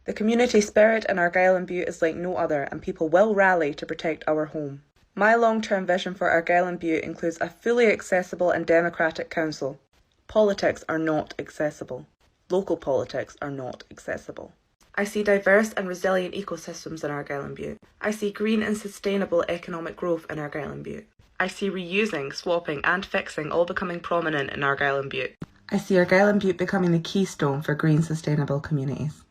The community spirit in Argyll and Bute is like no other, and people will rally to protect our home. My long-term vision for Argyll and Bute includes a fully accessible and democratic council. Politics are not accessible. Local politics are not accessible. I see diverse and resilient ecosystems in Argyll and Bute. I see green and sustainable economic growth in Argyll and Bute. I see reusing, swapping and fixing all becoming prominent in Argyll and Bute. I see Argyll and Bute becoming the keystone for green sustainable communities.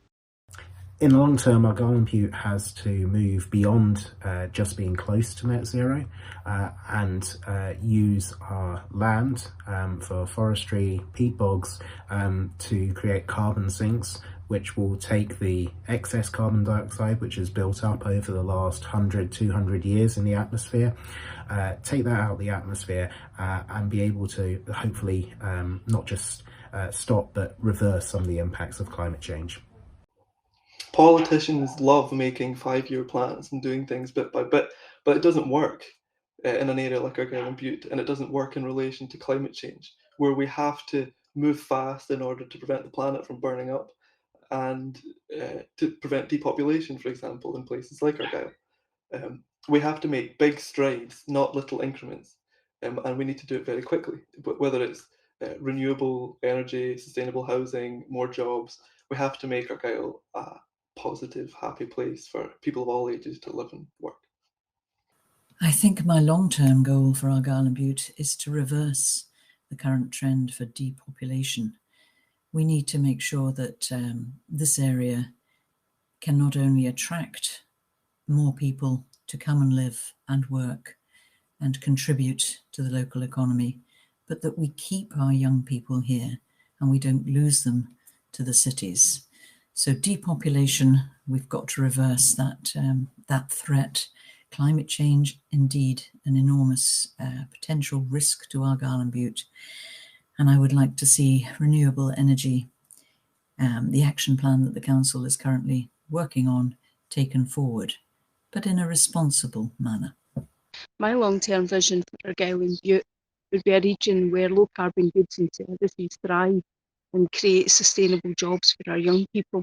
In the long term, Argyll and Bute has to move beyond just being close to net zero and use our land for forestry, peat bogs to create carbon sinks, which will take the excess carbon dioxide which has built up over the last 100, 200 years in the atmosphere, take that out of the atmosphere and be able to hopefully not just stop but reverse some of the impacts of climate change. Politicians love making 5-year plans and doing things bit by bit, but it doesn't work in an area like Argyll and Bute, and it doesn't work in relation to climate change, where we have to move fast in order to prevent the planet from burning up and to prevent depopulation, for example, in places like Argyll. We have to make big strides, not little increments, and we need to do it very quickly. But whether it's renewable energy, sustainable housing, more jobs, we have to make Argyll a positive, happy place for people of all ages to live and work. I think my long-term goal for Argyll and Bute is to reverse the current trend for depopulation. We need to make sure that this area can not only attract more people to come and live and work and contribute to the local economy, but that we keep our young people here and we don't lose them to the cities. So depopulation, we've got to reverse that threat. Climate change, indeed, an enormous potential risk to Argyll and Bute. And I would like to see renewable energy, the action plan that the council is currently working on, taken forward, but in a responsible manner. My long-term vision for Argyll and Bute would be a region where low-carbon goods and services thrive and create sustainable jobs for our young people.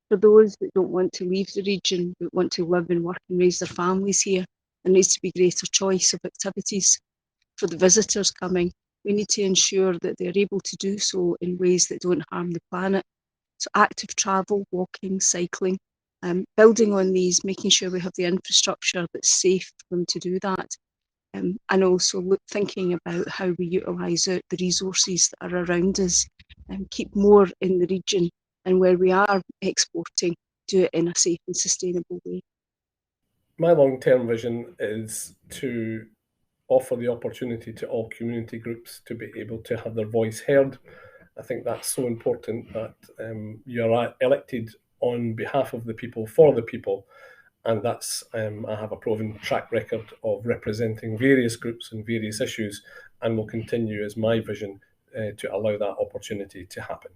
For those that don't want to leave the region, but want to live and work and raise their families here, there needs to be greater choice of activities. For the visitors coming, we need to ensure that they're able to do so in ways that don't harm the planet. So active travel, walking, cycling, building on these, making sure we have the infrastructure that's safe for them to do that. And also thinking about how we utilise the resources that are around us and keep more in the region, and where we are exporting, do it in a safe and sustainable way. My long-term vision is to offer the opportunity to all community groups to be able to have their voice heard. I think that's so important that you're elected on behalf of the people, for the people, and that's I have a proven track record of representing various groups and various issues, and will continue as my vision to allow that opportunity to happen.